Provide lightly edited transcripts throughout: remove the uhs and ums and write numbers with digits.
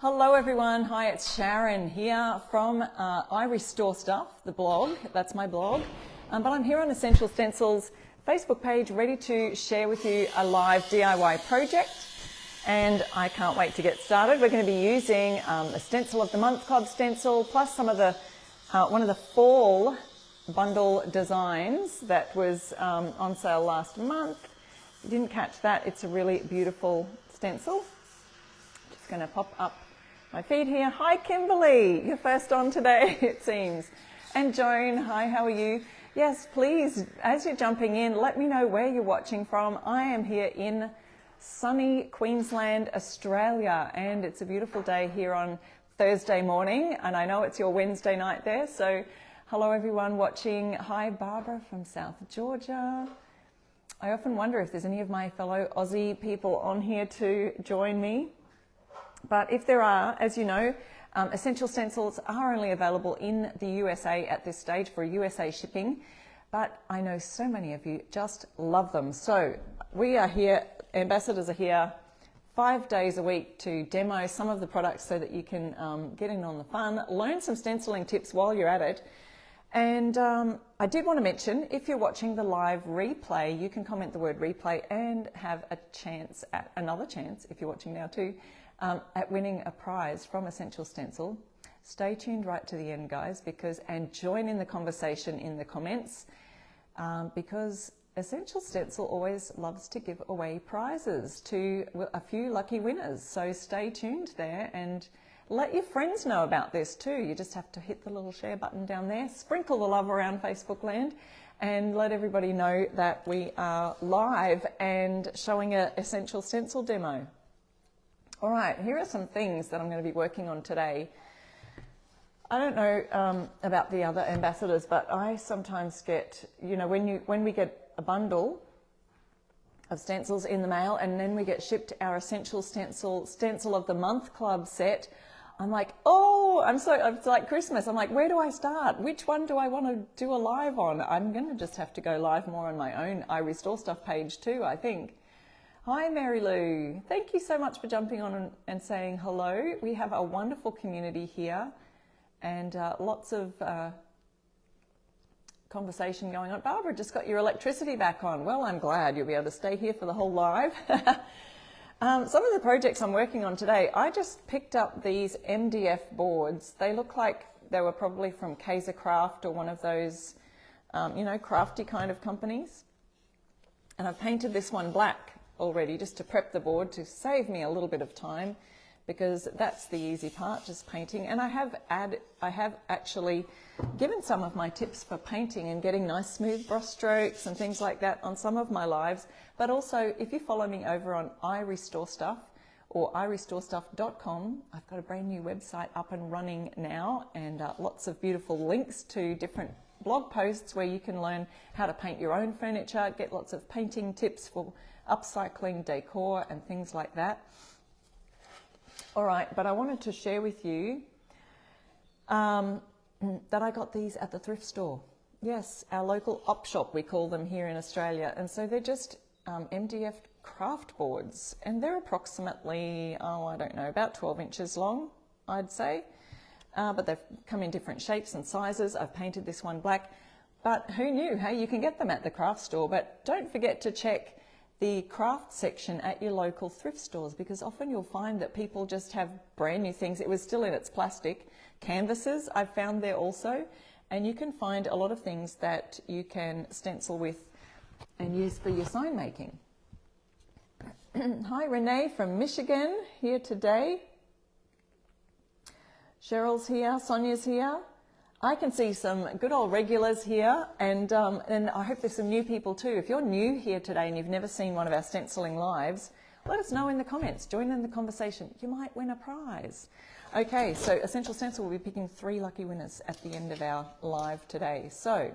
Hello everyone, hi, it's Sharon here from I Restore Stuff, the blog, that's my blog. But I'm here on Essential Stencil's Facebook page ready to share with you a live DIY project, and I can't wait to get started. We're going to be using a Stencil of the Month Club stencil plus some of the, one of the fall bundle designs that was on sale last month. If you didn't catch that, it's a really beautiful stencil. Just going to pop up my feed here. Hi Kimberly, you're first on today it seems. And Joan, hi, how are you? Yes, please, as you're jumping in, let me know where you're watching from. I am here in sunny Queensland, Australia, and it's a beautiful day here on Thursday morning, and I know it's your Wednesday night there, so hello everyone watching. Hi Barbara from South Georgia. I often wonder if there's any of my fellow Aussie people on here to join me. But if there are, as you know, Essential Stencils are only available in the USA at this stage for USA shipping, but I know so many of you just love them. So we are here, ambassadors are here 5 days a week to demo some of the products so that you can get in on the fun, learn some stenciling tips while you're at it. And I did want to mention, if you're watching the live replay, you can comment the word replay and have a chance at another chance, if you're watching now too, at winning a prize from Essential Stencil. Stay tuned right to the end, guys, and join in the conversation in the comments, because Essential Stencil always loves to give away prizes to a few lucky winners. So stay tuned there and let your friends know about this too. You just have to hit the little share button down there, sprinkle the love around Facebook land, and let everybody know that we are live and showing an Essential Stencil demo. All right, here are some things that I'm going to be working on today. I don't know about the other ambassadors, but I sometimes get, you know, when we get a bundle of stencils in the mail and then we get shipped our Essential Stencil of the Month Club set, I'm like, oh, it's like Christmas. I'm like, where do I start? Which one do I want to do a live on? I'm going to just have to go live more on my own I Restore Stuff page too, I think. Hi Mary Lou, thank you so much for jumping on and saying hello. We have a wonderful community here and lots of conversation going on. Barbara, just got your electricity back on. Well, I'm glad you'll be able to stay here for the whole live. Some of the projects I'm working on today, I just picked up these Mdf boards. They look like they were probably from Kaiser Craft or one of those, you know, crafty kind of companies. And I've painted this one black already just to prep the board to save me a little bit of time, because that's the easy part, just painting. And I have actually given some of my tips for painting and getting nice smooth brush strokes and things like that on some of my lives. But also, if you follow me over on I Restore Stuff or irestorestuff.com, I've got a brand new website up and running now, and lots of beautiful links to different blog posts where you can learn how to paint your own furniture, get lots of painting tips for upcycling, decor, and things like that. All right, but I wanted to share with you that I got these at the thrift store. Yes, our local op shop, we call them here in Australia. And so they're just Mdf craft boards, and they're approximately, I don't know, about 12 inches long, I'd say. But they've come in different shapes and sizes. I've painted this one black, but who knew? Hey, you can get them at the craft store, but don't forget to check the craft section at your local thrift stores, because often you'll find that people just have brand new things. It was still in its plastic. Canvases I've found there also, and you can find a lot of things that you can stencil with and use for your sign making. Hi Renee from Michigan here today. Cheryl's here, Sonia's here. I can see some good old regulars here, and I hope there's some new people too. If you're new here today and you've never seen one of our stenciling lives, let us know in the comments. Join in the conversation. You might win a prize. Okay, so Essential Stencil will be picking 3 lucky winners at the end of our live today. So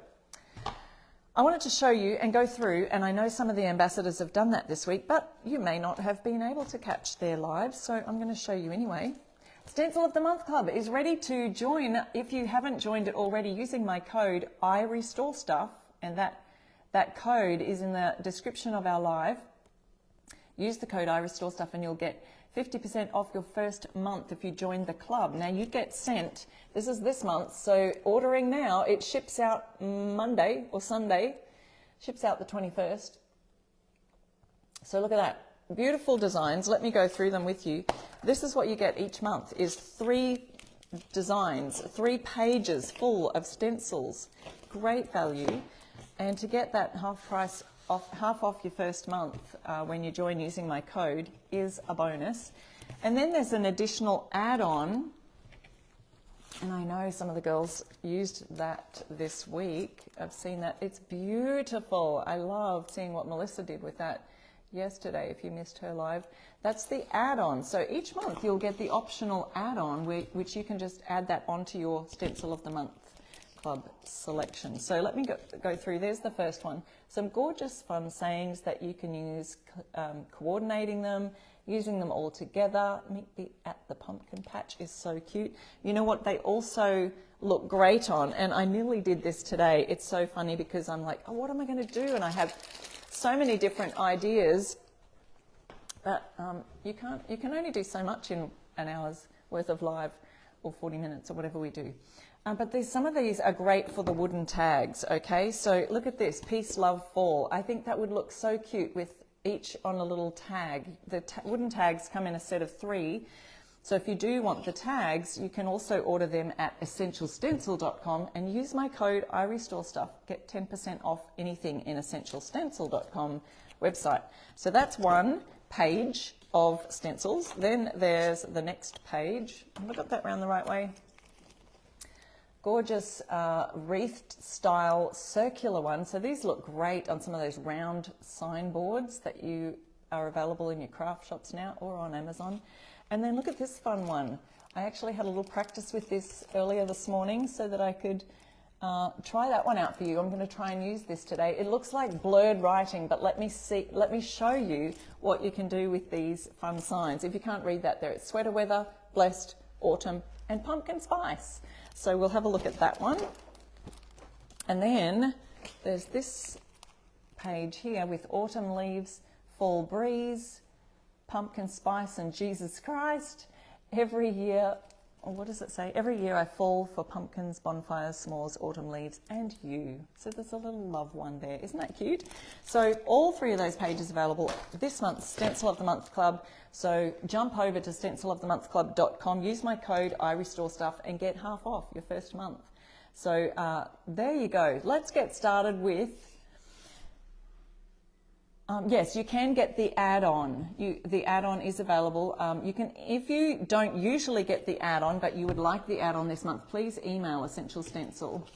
I wanted to show you and go through, and I know some of the ambassadors have done that this week, but you may not have been able to catch their lives, so I'm going to show you anyway. Stencil of the Month Club is ready to join. If you haven't joined it already, using my code I Restore Stuff, and that code is in the description of our live. Use the code I Restore Stuff and you'll get 50% off your first month if you join the club. Now you get sent, this is this month, so ordering now, it ships out Monday or Sunday, ships out the 21st. So look at that, beautiful designs. Let me go through them with you. This is what you get each month, is 3 designs, 3 pages full of stencils. Great value. And to get that half off your first month when you join using my code is a bonus. And then there's an additional add-on, and I know some of the girls used that this week. I've seen that. It's beautiful. I love seeing what Melissa did with that yesterday, if you missed her live. That's the add-on. So each month you'll get the optional add-on, which you can just add that onto your Stencil of the Month Club selection. So let me go through. There's the first one. Some gorgeous fun sayings that you can use, coordinating them, using them all together. Meet me at the pumpkin patch is so cute. You know what they also look great on, and I nearly did this today. It's so funny because I'm like, oh, what am I going to do? And I have so many different ideas, but you can only do so much in an hour's worth of live, or 40 minutes or whatever we do. But some of these are great for the wooden tags, okay? So look at this, Peace, Love, Fall. I think that would look so cute with each on a little tag. The wooden tags come in a set of 3. So if you do want the tags, you can also order them at essentialstencil.com and use my code IRestoreStuff. Get 10% off anything in essentialstencil.com website. So that's one page of stencils. Then there's the next page. Have I got that round the right way? Gorgeous wreathed style circular one. So these look great on some of those round signboards that you are available in your craft shops now or on Amazon. And then look at this fun one. I actually had a little practice with this earlier this morning so that I could try that one out for you. I'm going to try and use this today. It looks like blurred writing, but let me show you what you can do with these fun signs. If you can't read that there, it's sweater weather, blessed, autumn, and pumpkin spice. So we'll have a look at that one. And then there's this page here with autumn leaves, fall breeze, pumpkin spice, and Jesus Christ. Every year, what does it say? Every year I fall for pumpkins, bonfires, s'mores, autumn leaves, and you. So there's a little love one there. Isn't that cute? So all 3 of those pages available this month's Stencil of the Month Club. So jump over to stencilofthemonthclub.com, use my code IRestoreStuff and get half off your first month. So there you go. Let's get started with, yes, you can get the add-on. The add-on is available. You can, if you don't usually get the add-on, but you would like the add-on this month, please email Essential Stencil,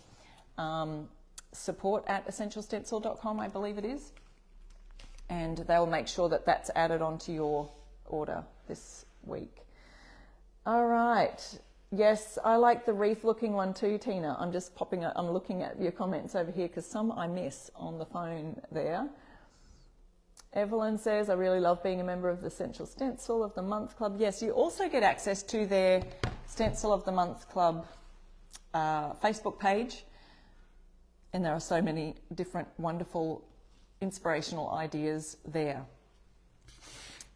support@essentialstencil.com, I believe it is, and they will make sure that that's added onto your order this week. All right. Yes, I like the wreath-looking one too, Tina. I'm looking at your comments over here because some I miss on the phone there. Evelyn says, I really love being a member of the Essential Stencil of the Month Club. Yes, you also get access to their Stencil of the Month Club Facebook page. And there are so many different wonderful inspirational ideas there.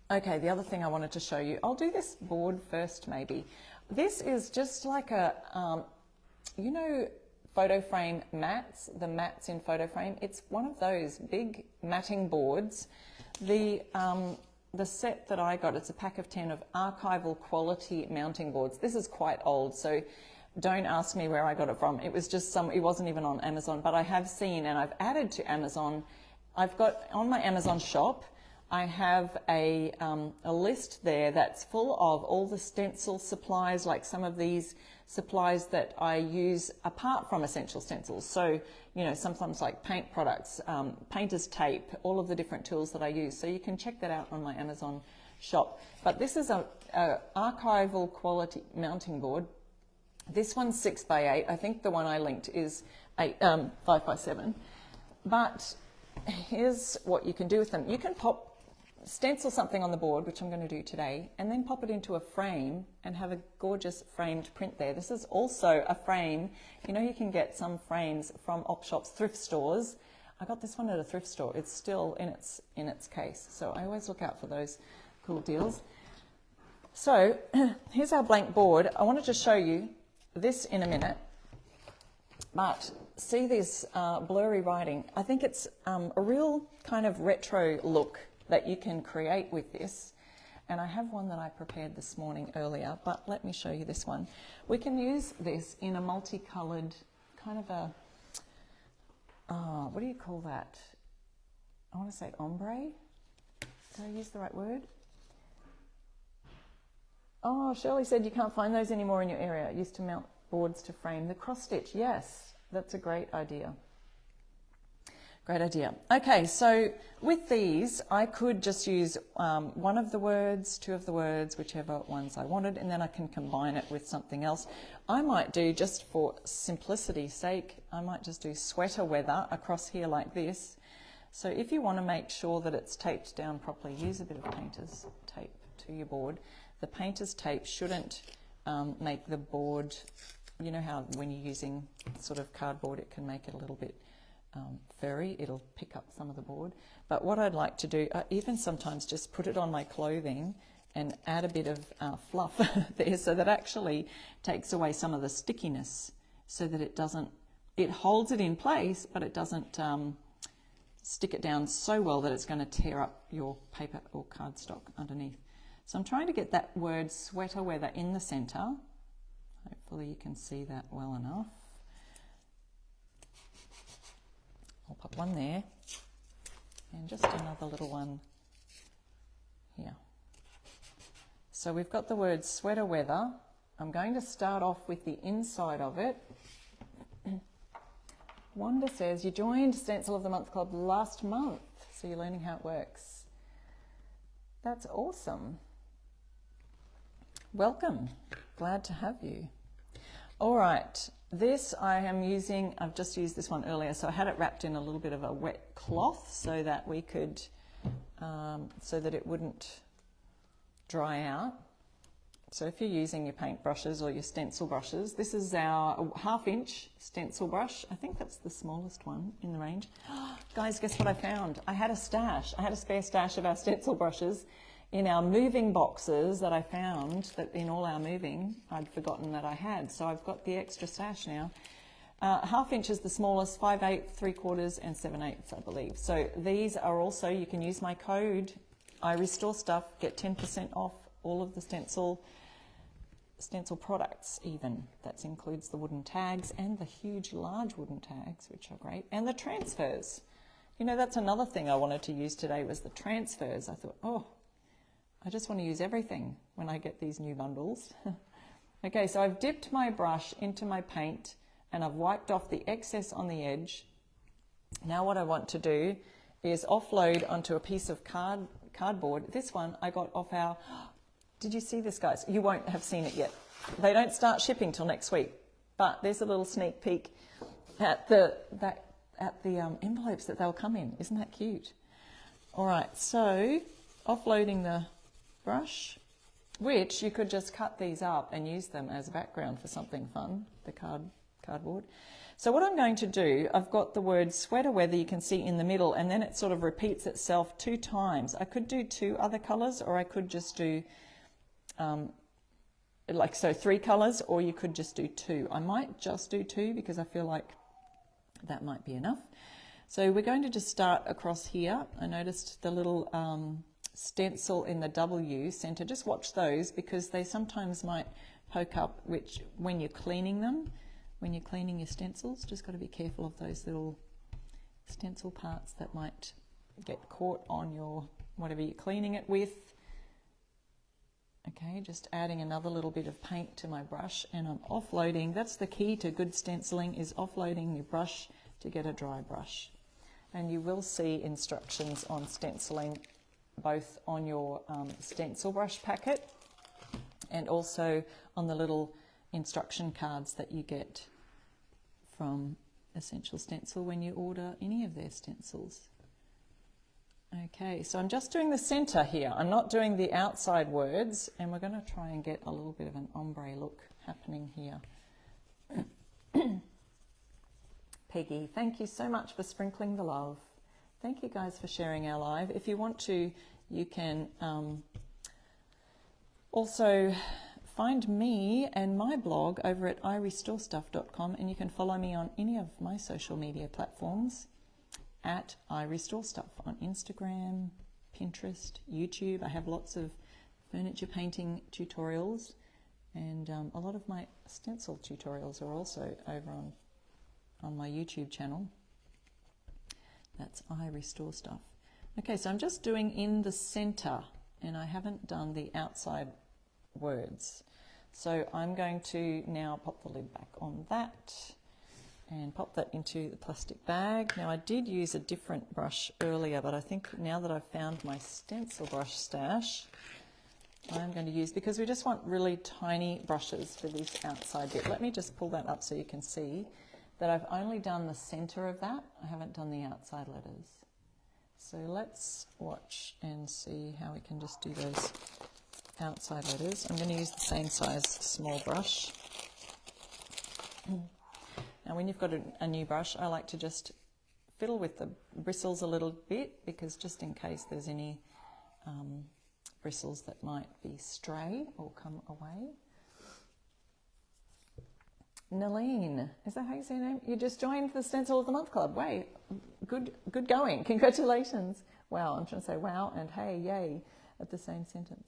Okay, the other thing I wanted to show you, I'll do this board first maybe. This is just like a, you know, photo frame mats, the mats in photo frame. It's one of those big matting boards. The set that I got, it's a pack of 10 of archival quality mounting boards. This is quite old, so don't ask me where I got it from. It was just it wasn't even on Amazon, but I have seen and I've added to Amazon. I've got on my Amazon shop, I have a list there that's full of all the stencil supplies, like some of these supplies that I use apart from Essential Stencils. So, you know, sometimes like paint products, painter's tape, all of the different tools that I use. So you can check that out on my Amazon shop. But this is a archival quality mounting board. This one's 6x8. I think the one I linked is 5x7. But here's what you can do with them. You can stencil something on the board, which I'm going to do today, and then pop it into a frame and have a gorgeous framed print there. This is also a frame. You know, you can get some frames from op shops, thrift stores. I got this one at a thrift store. It's still in its case, so I always look out for those cool deals. So here's our blank board. I wanted to show you this in a minute, but see this blurry writing? I think it's a real kind of retro look that you can create with this. And I have one that I prepared this morning earlier, but let me show you this one. We can use this in a multicolored kind of a, what do you call that? I want to say ombre. Did I use the right word? Oh, Shirley said you can't find those anymore in your area. I used to mount boards to frame the cross stitch. Yes, that's a great idea. Great idea. Okay, so with these, I could just use one of the words, two of the words, whichever ones I wanted, and then I can combine it with something else. I might do, just for simplicity's sake, I might just do sweater weather across here like this. So if you want to make sure that it's taped down properly, use a bit of painter's tape to your board. The painter's tape shouldn't make the board, you know how when you're using sort of cardboard, it can make it a little bit furry, it'll pick up some of the board. But what I'd like to do, even sometimes just put it on my clothing and add a bit of fluff there, so that actually takes away some of the stickiness, so that it doesn't, it holds it in place, but it doesn't stick it down so well that it's going to tear up your paper or cardstock underneath. So I'm trying to get that word sweater weather in the center. Hopefully you can see that well enough. I'll put one there and just another little one here. So we've got the word sweater weather. I'm going to start off with the inside of it. Wanda says, you joined Stencil of the Month Club last month, so you're learning how it works. That's awesome. Welcome. Glad to have you. All right. This I am using, I've just used this one earlier, so I had it wrapped in a little bit of a wet cloth so that we could, so that it wouldn't dry out. So if you're using your paint brushes or your stencil brushes, this is our 1/2 inch stencil brush. I think that's the smallest one in the range. Guys, guess what I found? I had a stash. I had a spare stash of our stencil brushes in our moving boxes that I found that in all our moving, I'd forgotten that I had. So I've got the extra stash now. 1/2 inch is the smallest, 5/8, 3/4 and 7/8, I believe. So these are also, you can use my code, I restore stuff, get 10% off all of the stencil products even. That includes the wooden tags and the huge large wooden tags, which are great, and the transfers. You know, that's another thing I wanted to use today was the transfers. I thought, oh, I just want to use everything when I get these new bundles. Okay, so I've dipped my brush into my paint and I've wiped off the excess on the edge. Now what I want to do is offload onto a piece of cardboard. This one I got off our, did you see this, guys? You won't have seen it yet. They don't start shipping till next week, but there's a little sneak peek at the envelopes that they'll come in. Isn't that cute? All right, so offloading the brush, which you could just cut these up and use them as a background for something fun, the cardboard. So what I'm going to do, I've got the word sweater weather, you can see in the middle, and then it sort of repeats itself 2 times. I could do 2 other colors, or I could just do like so 3 colors, or you could just do 2. I might just do 2 because I feel like that might be enough. So we're going to just start across here. I noticed the little stencil in the W center. Just watch those because they sometimes might poke up, which when you're cleaning them, when you're cleaning your stencils, just got to be careful of those little stencil parts that might get caught on your whatever you're cleaning it with. Okay, just adding another little bit of paint to my brush, and I'm offloading. That's the key to good stenciling, is offloading your brush to get a dry brush. And you will see instructions on stenciling both on your stencil brush packet and also on the little instruction cards that you get from Essential Stencil when you order any of their stencils. Okay, so I'm just doing the center here. I'm not doing the outside words, and we're going to try and get a little bit of an ombre look happening here. Peggy, thank you so much for sprinkling the love. Thank you guys for sharing our live. If you want to, you can Also, find me and my blog over at irestorestuff.com, and you can follow me on any of my social media platforms at irestorestuff on Instagram, Pinterest, YouTube. I have lots of furniture painting tutorials, and a lot of my stencil tutorials are also over on my YouTube channel. That's I Restore Stuff. Okay, so I'm just doing in the center, and I haven't done the outside words. So I'm going to now pop the lid back on that and pop that into the plastic bag. Now I did use a different brush earlier, but I think now that I've found my stencil brush stash, I'm going to use, because we just want really tiny brushes for this outside bit. Let me just pull that up so you can see that I've only done the center of that. I haven't done the outside letters. So let's watch and see how we can just do those outside letters. I'm going to use the same size small brush. Now when you've got a new brush, I like to just fiddle with the bristles a little bit, because just in case there's any bristles that might be stray or come away. Naleen, is that how you say your name? You just joined the Stencil of the Month Club. Way, good going. Congratulations. Wow, I'm trying to say wow and hey, yay at the same sentence.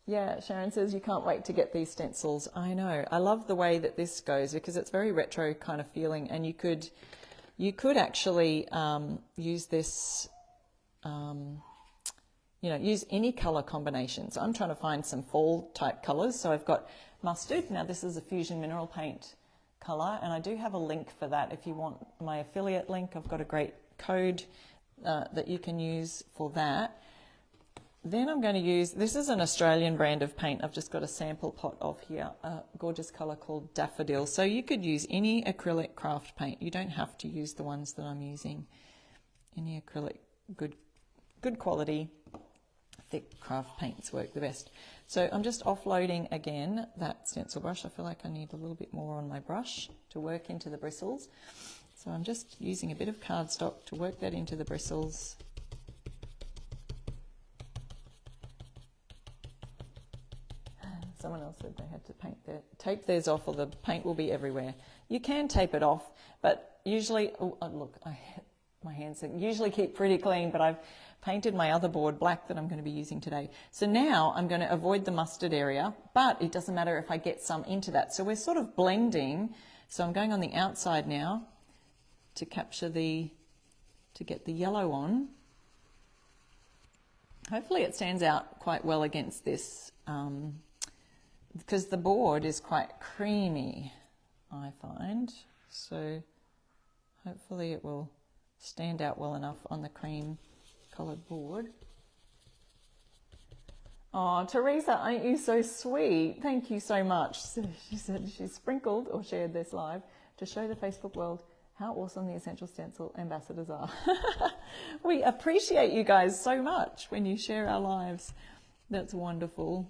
Yeah, Sharon says you can't wait to get these stencils. I know. I love the way that this goes, because it's very retro kind of feeling, and you could actually use this, use any color combinations. I'm trying to find some fall type colors. So I've got mustard. Now this is a fusion mineral paint color, and I do have a link for that. If you want my affiliate link, I've got a great code that you can use for that. Then I'm going to use, this is an Australian brand of paint. I've just got a sample pot of here, a gorgeous color called Daffodil. So you could use any acrylic craft paint. You don't have to use the ones that I'm using. Any acrylic, good quality, thick craft paints work the best. So I'm just offloading again that stencil brush. I feel like I need a little bit more on my brush to work into the bristles. So I'm just using a bit of cardstock to work that into the bristles. Someone else said they had to tape theirs off, or the paint will be everywhere. You can tape it off, but usually, my hands usually keep pretty clean, but I've painted my other board black that I'm going to be using today. So now I'm going to avoid the mustard area, but it doesn't matter if I get some into that. So we're sort of blending. So I'm going on the outside now to capture to get the yellow on. Hopefully it stands out quite well against this, because the board is quite creamy, I find. So hopefully it will stand out well enough on the cream coloured board. Oh, Teresa, aren't you so sweet? Thank you so much. She said she sprinkled or shared this live to show the Facebook world how awesome the Essential Stencil ambassadors are. We appreciate you guys so much when you share our lives. That's wonderful.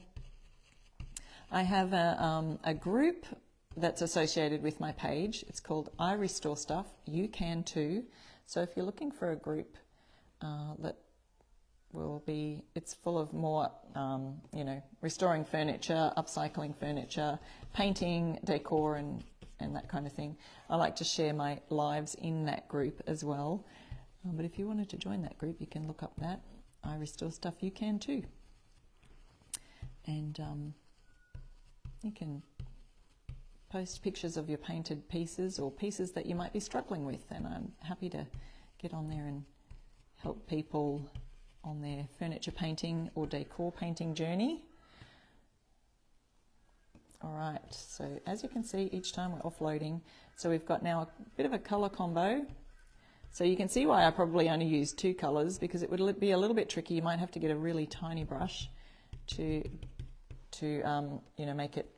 I have a group that's associated with my page. It's called I Restore Stuff. You can too. So if you're looking for a group that will be, it's full of more, restoring furniture, upcycling furniture, painting, decor, and that kind of thing. I like to share my lives in that group as well. But if you wanted to join that group, you can look up that. I Restore Stuff. You can too. And you can post pictures of your painted pieces or pieces that you might be struggling with, and I'm happy to get on there and help people on their furniture painting or decor painting journey. All right, so as you can see, each time we're offloading. So we've got now a bit of a color combo. So you can see why I probably only use 2 colors, because it would be a little bit tricky. You might have to get a really tiny brush to make it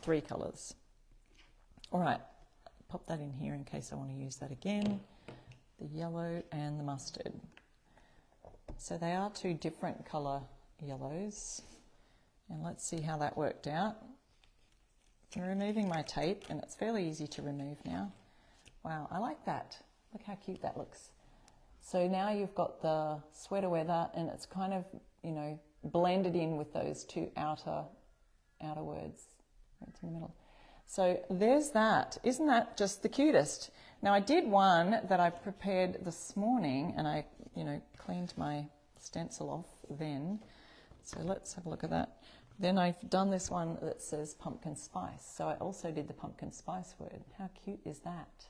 3 colors. All right, pop that in here in case I want to use that again. The yellow and the mustard. So they are 2 different color yellows, and let's see how that worked out. I'm removing my tape, and it's fairly easy to remove now. Wow, I like that. Look how cute that looks. So now you've got the sweater weather, and it's kind of, you know, blended in with those two outer words. It's in the middle. So there's that. Isn't that just the cutest? Now I did one that I prepared this morning, and I, you know, cleaned my stencil off then. So let's have a look at that. Then I've done this one that says pumpkin spice. So I also did the pumpkin spice word. How cute is that?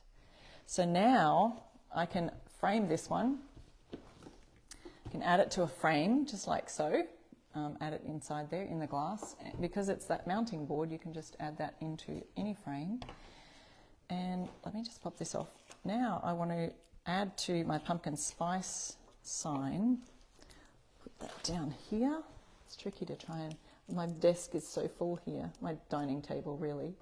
So now I can frame this one. I can add it to a frame just like so. Add it inside there in the glass. Because it's that mounting board, you can just add that into any frame. And let me just pop this off. Now I want to add to my pumpkin spice sign. Put that down here. It's tricky to try and... My desk is so full here. My dining table, really.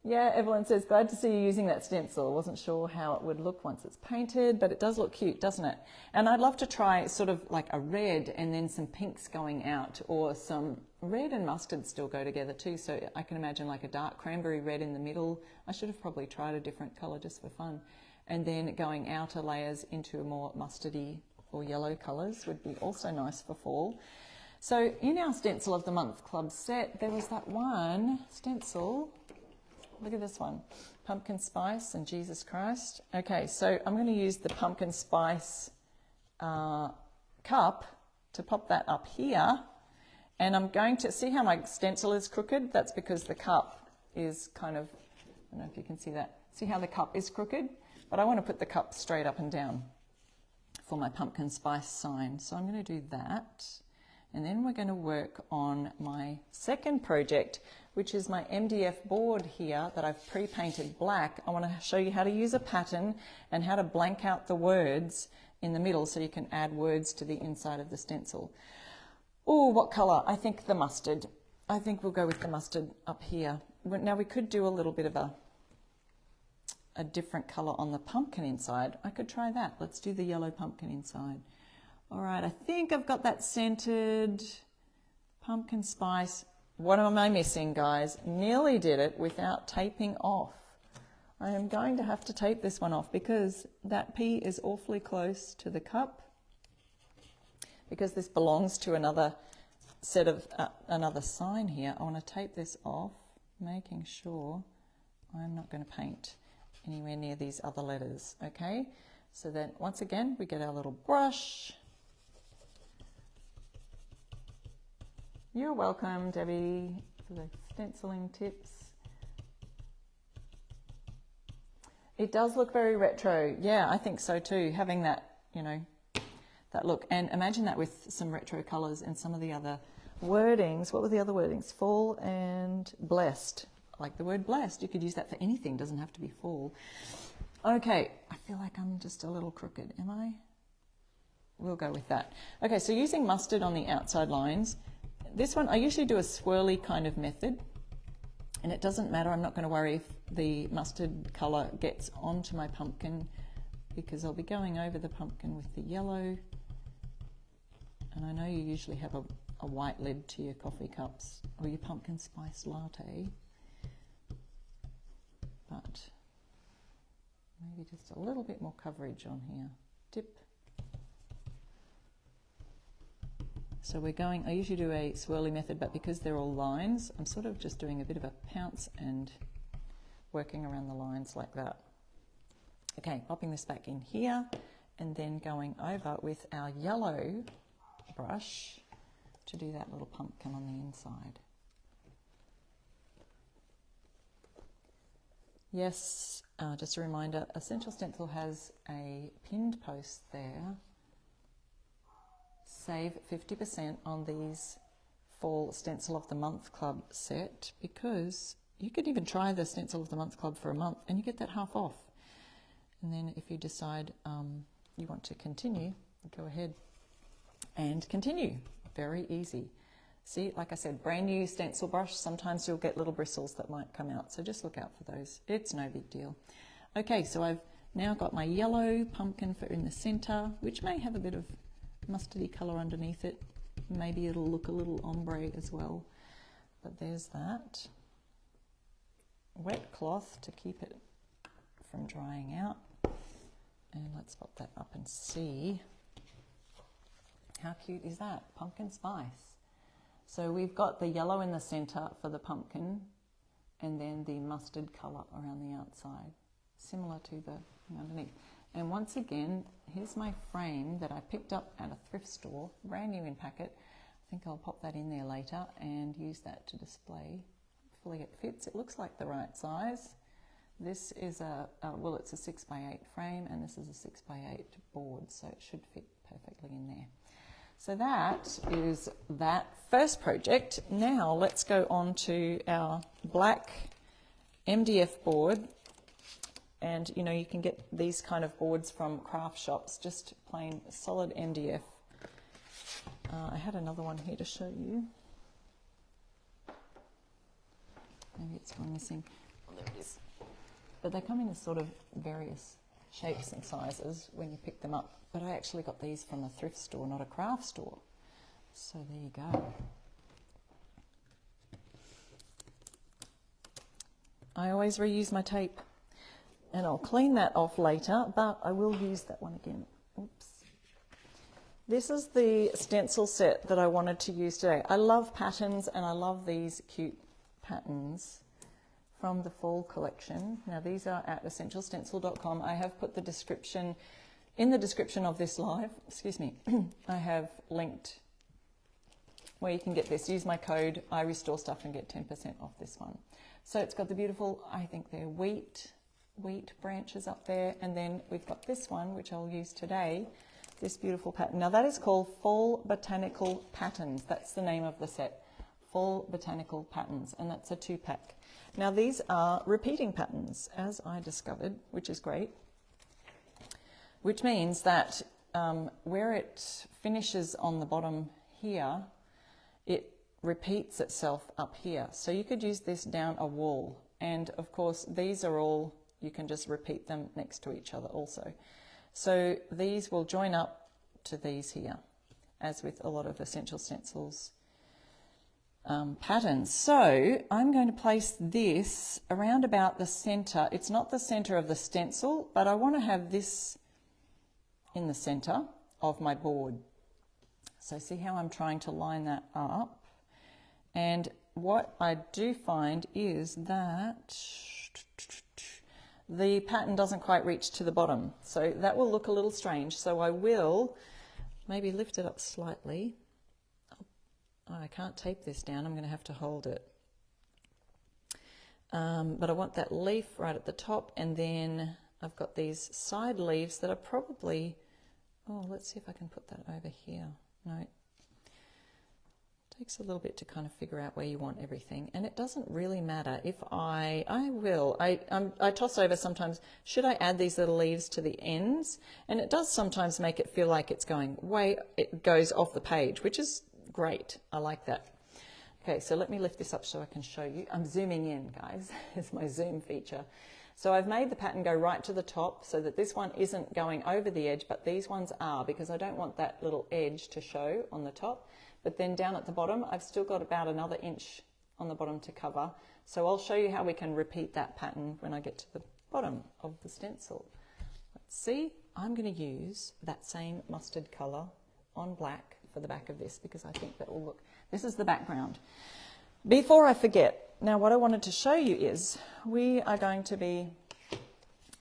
Yeah, Evelyn says, glad to see you using that stencil. Wasn't sure how it would look once it's painted, but it does look cute, doesn't it? And I'd love to try sort of like a red and then some pinks going out, or some red and mustard still go together too. So I can imagine like a dark cranberry red in the middle. I should have probably tried a different colour just for fun. And then going outer layers into a more mustardy or yellow colours would be also nice for fall. So in our Stencil of the Month Club set, there was that one stencil. Look at this one, pumpkin spice and Jesus Christ. Okay, so I'm going to use the pumpkin spice cup to pop that up here. And I'm going to see how my stencil is crooked. That's because the cup is kind of, I don't know if you can see that. See how the cup is crooked? But I want to put the cup straight up and down for my pumpkin spice sign. So I'm going to do that. And then we're going to work on my second project, which is my Mdf board here that I've pre-painted black. I want to show you how to use a pattern and how to blank out the words in the middle so you can add words to the inside of the stencil. Oh, what colour? I think the mustard. I think we'll go with the mustard up here. Now we could do a little bit of a different colour on the pumpkin inside. I could try that. Let's do the yellow pumpkin inside. All right, I think I've got that centered. Pumpkin spice. What am I missing, guys? Nearly did it without taping off. I am going to have to tape this one off because that P is awfully close to the cup, because this belongs to another set of another sign here. I want to tape this off, making sure I'm not going to paint anywhere near these other letters. Okay, so then once again we get our little brush. You're welcome, Debbie, for the stenciling tips. It does look very retro. Yeah, I think so too, having that, you know, that look. And imagine that with some retro colours and some of the other wordings. What were the other wordings? Fall and blessed. Like the word blessed, you could use that for anything, doesn't have to be fall. Okay, I feel like I'm just a little crooked, am I? We'll go with that. Okay, so using mustard on the outside lines. This one, I usually do a swirly kind of method, and it doesn't matter. I'm not going to worry if the mustard colour gets onto my pumpkin, because I'll be going over the pumpkin with the yellow. And I know you usually have a white lid to your coffee cups or your pumpkin spice latte, but maybe just a little bit more coverage on here. Dip. So we're going, I usually do a swirly method, but because they're all lines, I'm sort of just doing a bit of a pounce and working around the lines like that. Okay, popping this back in here and then going over with our yellow brush to do that little pumpkin on the inside. Yes, just a reminder, Essential Stencil has a pinned post there. Save 50% on these Fall Stencil of the Month Club set, because you could even try the Stencil of the Month Club for a month and you get that half off. And then if you decide you want to continue, go ahead and continue. Very easy. See, like I said, brand new stencil brush. Sometimes you'll get little bristles that might come out, so just look out for those. It's no big deal. Okay, so I've now got my yellow pumpkin for in the center, which may have a bit of mustardy colour underneath it. Maybe it'll look a little ombre as well, but there's that. Wet cloth to keep it from drying out. And let's pop that up and see. How cute is that? Pumpkin spice. So we've got the yellow in the center for the pumpkin and then the mustard color around the outside, similar to the thing underneath. And once again, here's my frame that I picked up at a thrift store, brand new in packet. I think I'll pop that in there later and use that to display. Hopefully it fits. It looks like the right size. This is well, it's a 6x8 frame and this is a 6x8 board, so it should fit perfectly in there. So that is that first project. Now let's go on to our black MDF board. And you know, you can get these kind of boards from craft shops, just plain solid MDF. I had another one here to show you. Maybe it's gone missing. Oh, there it is. But they come in sort of various shapes and sizes when you pick them up. But I actually got these from a thrift store, not a craft store. So there you go. I always reuse my tape. And I'll clean that off later, but I will use that one again. Oops. This is the stencil set that I wanted to use today. I love patterns and I love these cute patterns from the fall collection. Now these are at essentialstencil.com. I have put the description, in the description of this live, excuse me, I have linked where you can get this. Use my code, I restore stuff, and get 10% off this one. So it's got the beautiful, I think they're wheat branches up there, and then we've got this one which I'll use today, this beautiful pattern. Now that is called Fall Botanical Patterns. That's the name of the set, Fall Botanical Patterns, and that's a 2-pack. Now these are repeating patterns, as I discovered, which is great, which means that where it finishes on the bottom here, it repeats itself up here. So you could use this down a wall, and of course these are all, you can just repeat them next to each other also. So these will join up to these here, as with a lot of Essential Stencils patterns. So I'm going to place this around about the center. It's not the center of the stencil, but I want to have this in the center of my board. So see how I'm trying to line that up? And what I do find is that the pattern doesn't quite reach to the bottom. So that will look a little strange. So I will maybe lift it up slightly. Oh, I can't tape this down. I'm going to have to hold it. But I want that leaf right at the top, and then I've got these side leaves that are probably, oh, let's see if I can put that over here. No, it takes a little bit to kind of figure out where you want everything, and it doesn't really matter if I toss over sometimes, should I add these little leaves to the ends? And it does sometimes make it feel like it's going it goes off the page, which is great. I like that. Okay, so let me lift this up so I can show you. I'm zooming in, guys. It's my zoom feature. So I've made the pattern go right to the top so that this one isn't going over the edge, but these ones are, because I don't want that little edge to show on the top. But then down at the bottom, I've still got about another inch on the bottom to cover. So I'll show you how we can repeat that pattern when I get to the bottom of the stencil. Let's see. I'm going to use that same mustard color on black for the back of this, because I think that will look, this is the background. Before I forget, now what I wanted to show you is we are going to be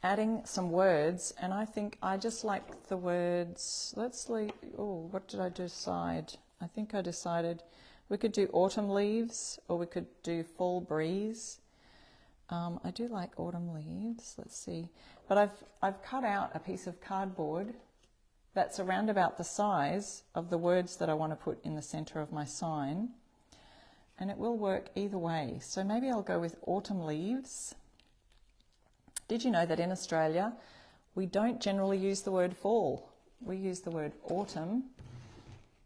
adding some words, and I think I just like the words, let's leave, oh, what did I decide? I think I decided we could do autumn leaves, or we could do fall breeze. I do like autumn leaves, let's see. But I've cut out a piece of cardboard that's around about the size of the words that I want to put in the center of my sign. And it will work either way. So maybe I'll go with autumn leaves. Did you know that in Australia, we don't generally use the word fall? We use the word autumn.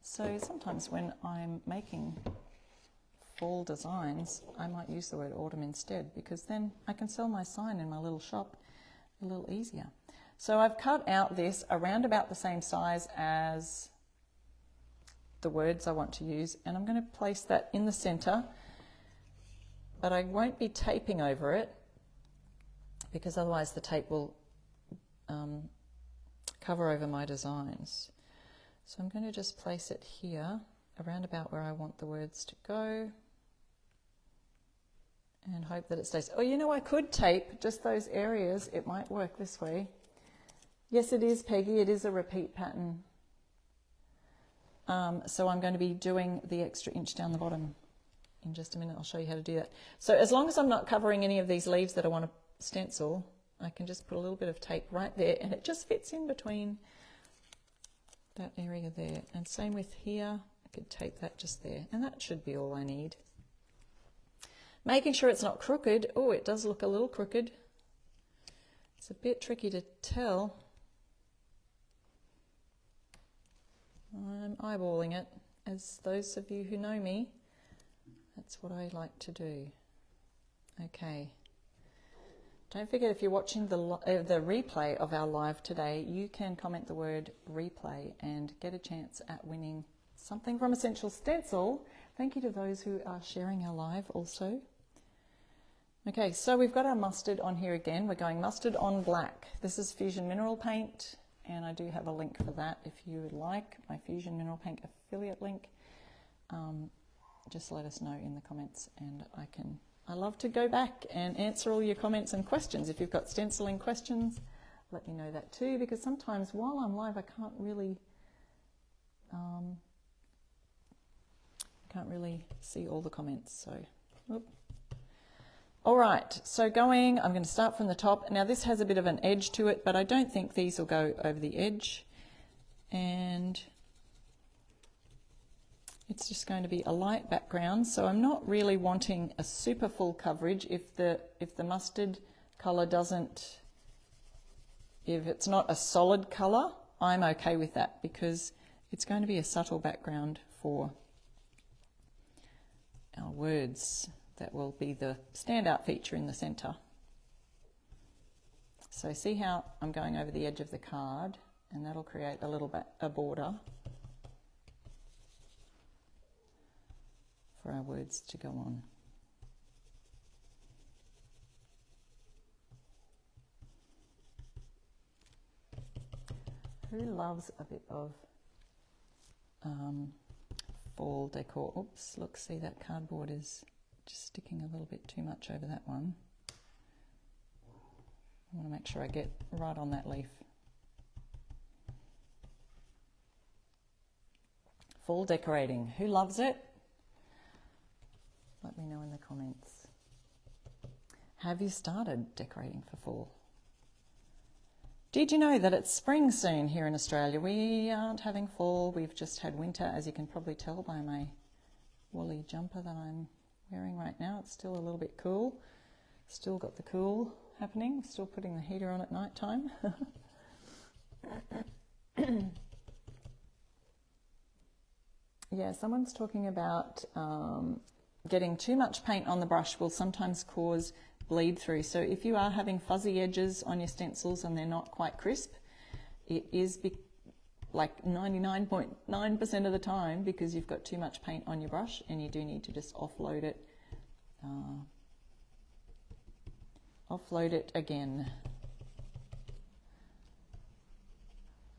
So sometimes when I'm making fall designs, I might use the word autumn instead, because then I can sell my sign in my little shop a little easier. So I've cut out this around about the same size as the words I want to use, and I'm going to place that in the center, but I won't be taping over it, because otherwise the tape will cover over my designs. So I'm going to just place it here, around about where I want the words to go, and hope that it stays. Oh, you know, I could tape just those areas. It might work this way. Yes, it is, Peggy. It is a repeat pattern. So I'm going to be doing the extra inch down the bottom in just a minute. I'll show you how to do that. So as long as I'm not covering any of these leaves that I want to stencil, I can just put a little bit of tape right there, and it just fits in between that area there. And same with here. I could tape that just there, and that should be all I need. Making sure it's not crooked. Oh, it does look a little crooked. It's a bit tricky to tell. I'm eyeballing it, as those of you who know me, that's what I like to do. Okay. Don't forget, if you're watching the replay of our live today, you can comment the word replay and get a chance at winning something from Essential Stencil. Thank you to those who are sharing our live also. Okay, so we've got our mustard on here again. We're going mustard on black. This is Fusion Mineral Paint, and I do have a link for that if you would like, my Fusion Mineral Paint affiliate link. Just let us know in the comments, and I love to go back and answer all your comments and questions. If you've got stenciling questions, let me know that too, because sometimes while I'm live I can't really see all the comments. So, whoop. All right, so I'm going to start from the top. Now this has a bit of an edge to it, but I don't think these will go over the edge. And it's just going to be a light background, so I'm not really wanting a super full coverage. If the mustard color if it's not a solid color, I'm okay with that, because it's going to be a subtle background for our words that will be the standout feature in the center. So see how I'm going over the edge of the card, and that'll create a little bit a border for our words to go on. Who loves a bit of fall decor? Oops, look, see that cardboard is just sticking a little bit too much over that one. I want to make sure I get right on that leaf. Fall decorating, who loves it? Let me know in the comments. Have you started decorating for fall? Did you know that it's spring soon here in Australia? We aren't having fall, we've just had winter, as you can probably tell by my woolly jumper that I'm wearing right now. It's still a little bit cool. Still got the cool happening. Still putting the heater on at night time. Yeah, someone's talking about getting too much paint on the brush will sometimes cause bleed through. So if you are having fuzzy edges on your stencils and they're not quite crisp, it is like 99.9% of the time because you've got too much paint on your brush, and you do need to just offload it. Offload it again.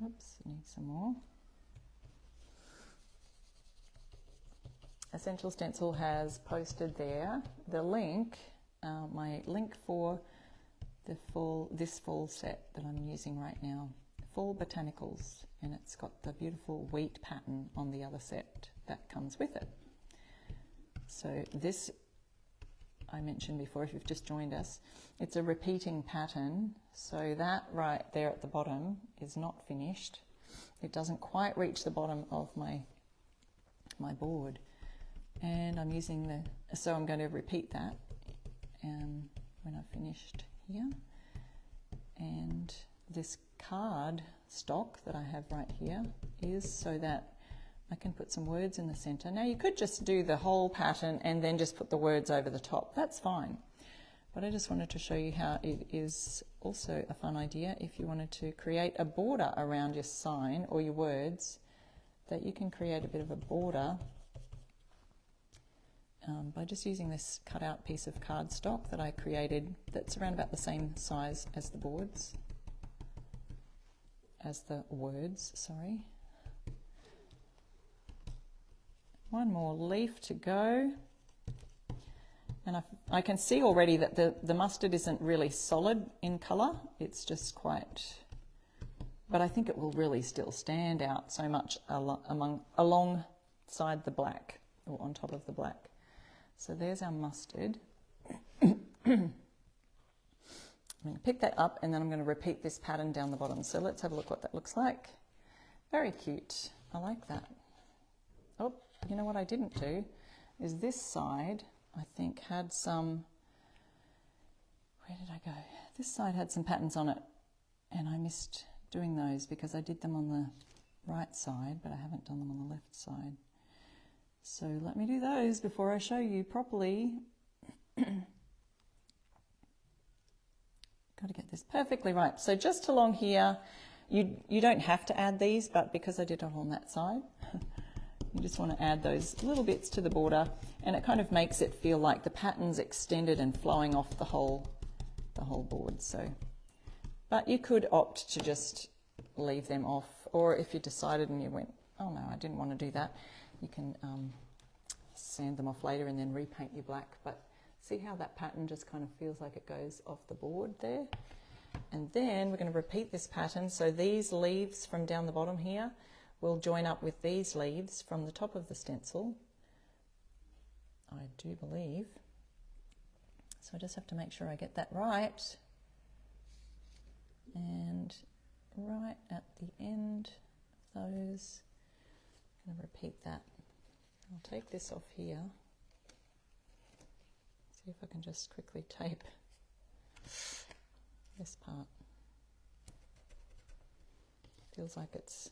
Oops, need some more. Essential Stencil has posted there the link, my link for this fall set that I'm using right now, Fall Botanicals, and it's got the beautiful wheat pattern on the other set that comes with it. So this, I mentioned before, if you've just joined us, it's a repeating pattern, so that right there at the bottom is not finished. It doesn't quite reach the bottom of my board, and I'm using so I'm going to repeat that when I've finished here. And this card stock that I have right here is so that I can put some words in the center. Now you could just do the whole pattern and then just put the words over the top. That's fine. But I just wanted to show you how it is also a fun idea if you wanted to create a border around your sign or your words, that you can create a bit of a border by just using this cut out piece of cardstock that I created that's around about the same size as the boards. as the words, sorry. One more leaf to go. And I can see already that the mustard isn't really solid in colour. It's just quite, but I think it will really still stand out so much alongside the black, or on top of the black. So there's our mustard. I'm going to pick that up and then I'm going to repeat this pattern down the bottom. So let's have a look what that looks like. Very cute. I like that. Oh, you know what I didn't do is this side, I think, had some, where did I go? This side had some patterns on it and I missed doing those because I did them on the right side, but I haven't done them on the left side. So let me do those before I show you properly. Got to get this perfectly right. So just along here, you don't have to add these, but because I did it on that side, you just want to add those little bits to the border, and it kind of makes it feel like the pattern's extended and flowing off the whole board. So, but you could opt to just leave them off, or if you decided and you went, oh no, I didn't want to do that, you can sand them off later and then repaint your black. But see how that pattern just kind of feels like it goes off the board there? And then we're going to repeat this pattern. So these leaves from down the bottom here will join up with these leaves from the top of the stencil, I do believe. So I just have to make sure I get that right. And right at the end of those, I'm going to repeat that. I'll take this off here. See if I can just quickly tape this part. Feels like it's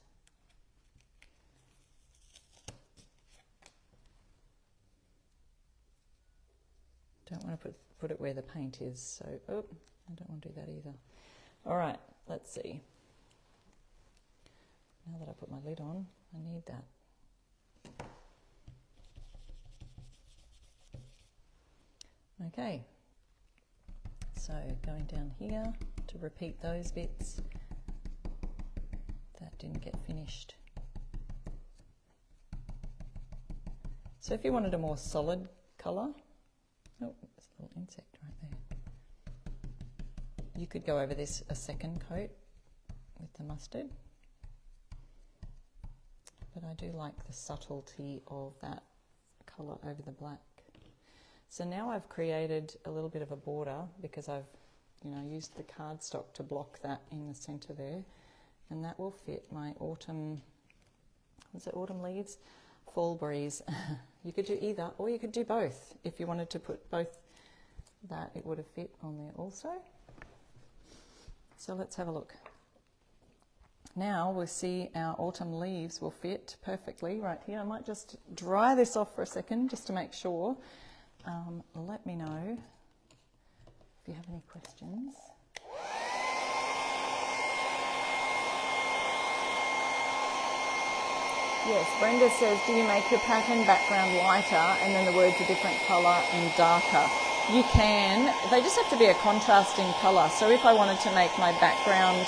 don't want to put it where the paint is, so oh, I don't want to do that either. All right, let's see. Now that I put my lid on, I need that. Okay, so going down here to repeat those bits that didn't get finished. So if you wanted a more solid colour, oh, there's a little insect right there. You could go over this a second coat with the mustard, but I do like the subtlety of that colour over the black. So now I've created a little bit of a border because I've, used the cardstock to block that in the centre there, and that will fit my autumn, was it autumn leaves? Fall breeze. You could do either, or you could do both. If you wanted to put both, that it would have fit on there also. So let's have a look. Now we'll see our autumn leaves will fit perfectly right here. I might just dry this off for a second just to make sure. Let me know if you have any questions. Yes, Brenda says, do you make your pattern background lighter and then the words a different colour and darker? You can. They just have to be a contrasting colour. So if I wanted to make my background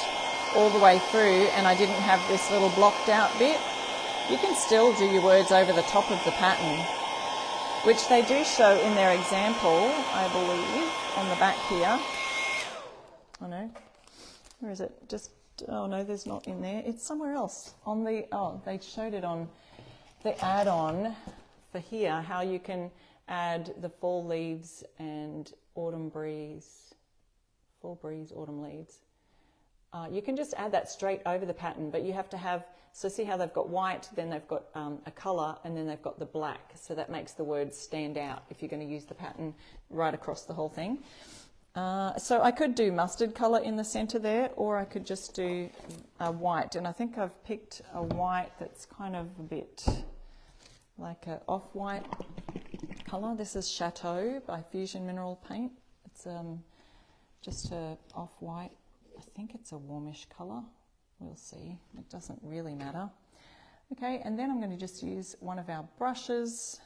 all the way through and I didn't have this little blocked out bit, you can still do your words over the top of the pattern, which they do show in their example, I believe, on the back here. Oh no, where is it? Just, oh no, there's not in there. It's somewhere else. On the, oh, they showed it on the add-on for here, how you can add the fall leaves and autumn breeze, fall breeze, autumn leaves. You can just add that straight over the pattern, but you have to have, so see how they've got white, then they've got a colour, and then they've got the black. So that makes the words stand out if you're going to use the pattern right across the whole thing. So I could do mustard colour in the centre there, or I could just do a white. And I think I've picked a white that's kind of a bit like an off-white colour. This is Chateau by Fusion Mineral Paint. It's just a off-white. I think it's a warmish colour. We'll see. It doesn't really matter. Okay, and then I'm going to just use one of our brushes.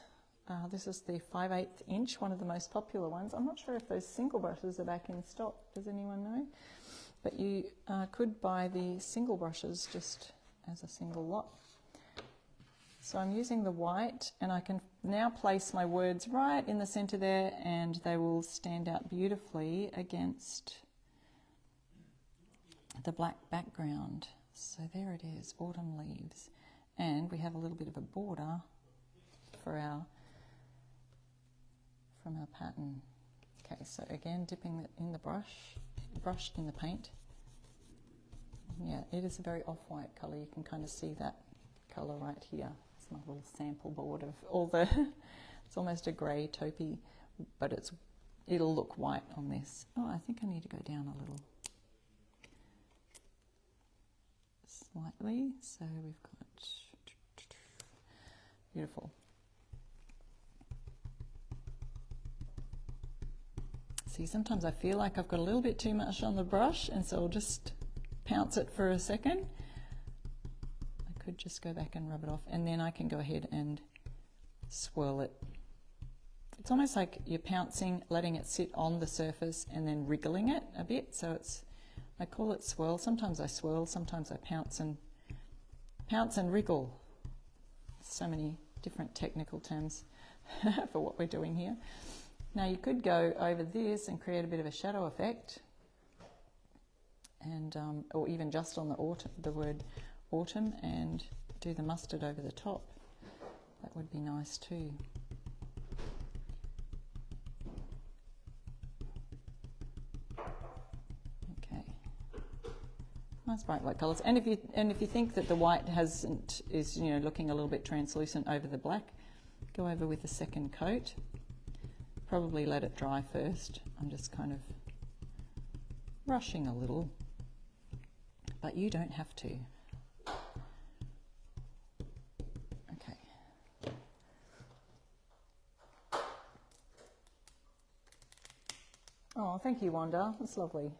This is the 5/8 inch, one of the most popular ones. I'm not sure if those single brushes are back in stock. Does anyone know? but you could buy the single brushes just as a single lot. So I'm using the white, and I can now place my words right in the center there, and they will stand out beautifully against the black background. So there it is, autumn leaves. And we have a little bit of a border for from our pattern. Okay, so again, dipping it in the brush in the paint. Yeah, it is a very off-white color. You can kind of see that color right here. It's my little sample board of all the, it's almost a grey taupey, but it'll look white on this. Oh, I think I need to go down a little. Slightly, so we've got, beautiful. See, sometimes I feel like I've got a little bit too much on the brush, and so I'll just pounce it for a second. I could just go back and rub it off, and then I can go ahead and swirl it. It's almost like you're pouncing, letting it sit on the surface, and then wriggling it a bit. So it's, I call it swirl. Sometimes I swirl, sometimes I pounce and wriggle. So many different technical terms for what we're doing here. Now you could go over this and create a bit of a shadow effect, and or even just on the word autumn, and do the mustard over the top. That would be nice too. Okay, nice bright white colours. And if you think that the white is looking a little bit translucent over the black, go over with a second coat. Probably let it dry first. I'm just kind of rushing a little, but you don't have to. Okay. Oh, thank you, Wanda. That's lovely.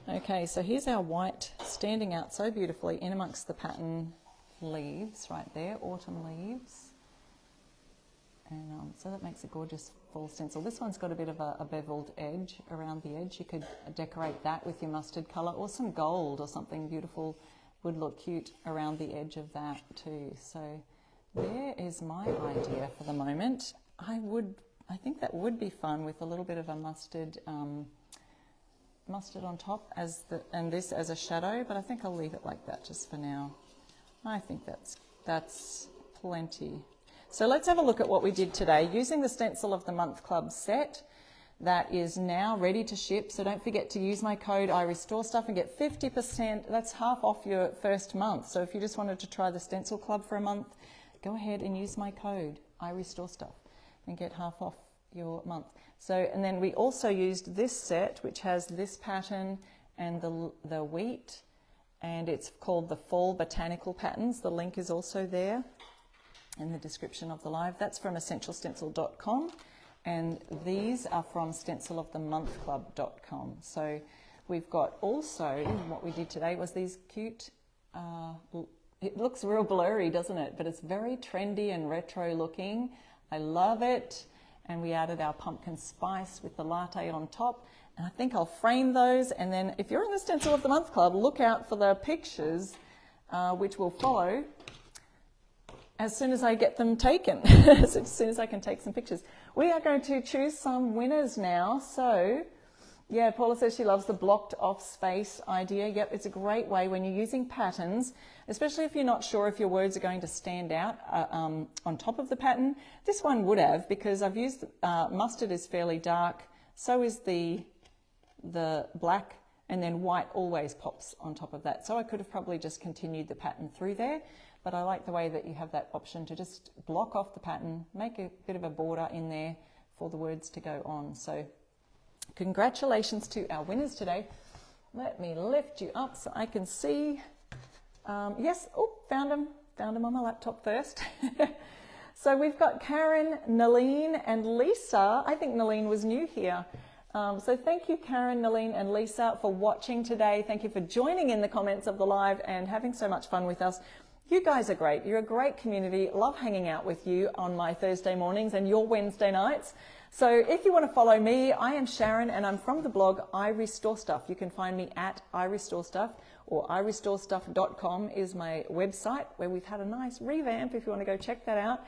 Okay, so here's our white standing out so beautifully in amongst the pattern leaves right there, autumn leaves. And so that makes a gorgeous fall stencil. This one's got a bit of a beveled edge around the edge. You could decorate that with your mustard colour, or some gold or something beautiful would look cute around the edge of that too. So there is my idea for the moment. I think that would be fun with a little bit of a mustard on top and this as a shadow, but I think I'll leave it like that just for now. I think that's plenty. So let's have a look at what we did today using the Stencil of the Month Club set that is now ready to ship. So don't forget to use my code I Restore Stuff and get 50%. That's half off your first month. So if you just wanted to try the Stencil Club for a month, go ahead and use my code I Restore Stuff and get half off your month. So, and then we also used this set, which has this pattern and the wheat, and it's called the Fall Botanical Patterns. The link is also there in the description of the live. That's from essentialstencil.com, and these are from stencilofthemonthclub.com. So we've got also, what we did today was these cute, it looks real blurry, doesn't it? But it's very trendy and retro looking. I love it. And we added our pumpkin spice with the latte on top. And I think I'll frame those. And then if you're in the Stencil of the Month Club, look out for the pictures, which will follow as soon as I get them taken, as soon as I can take some pictures. We are going to choose some winners now. So, yeah, Paula says she loves the blocked off space idea. Yep, it's a great way when you're using patterns, especially if you're not sure if your words are going to stand out on top of the pattern. This one would have, because I've used, mustard is fairly dark, so is the black, and then white always pops on top of that. So I could have probably just continued the pattern through there. But I like the way that you have that option to just block off the pattern, make a bit of a border in there for the words to go on. So congratulations to our winners today. Let me lift you up so I can see. Yes, oh, found them on my laptop first. So we've got Karen, Naleen, and Lisa. I think Naleen was new here. So thank you, Karen, Naleen, and Lisa, for watching today. Thank you for joining in the comments of the live and having so much fun with us. You guys are great. You're a great community. Love hanging out with you on my Thursday mornings and your Wednesday nights. So if you want to follow me, I am Sharon and I'm from the blog I Restore Stuff. You can find me at I Restore Stuff, or irestorestuff.com is my website, where we've had a nice revamp if you want to go check that out.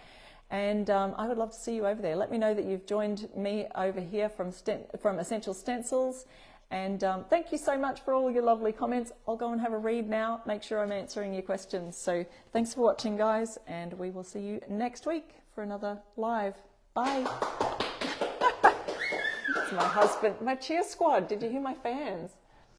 And I would love to see you over there. Let me know that you've joined me over here from Essential Stencils. And thank you so much for all your lovely comments. I'll go and have a read now, make sure I'm answering your questions. So thanks for watching, guys, and we will see you next week for another live. Bye. It's my husband, my cheer squad. Did you hear my fans?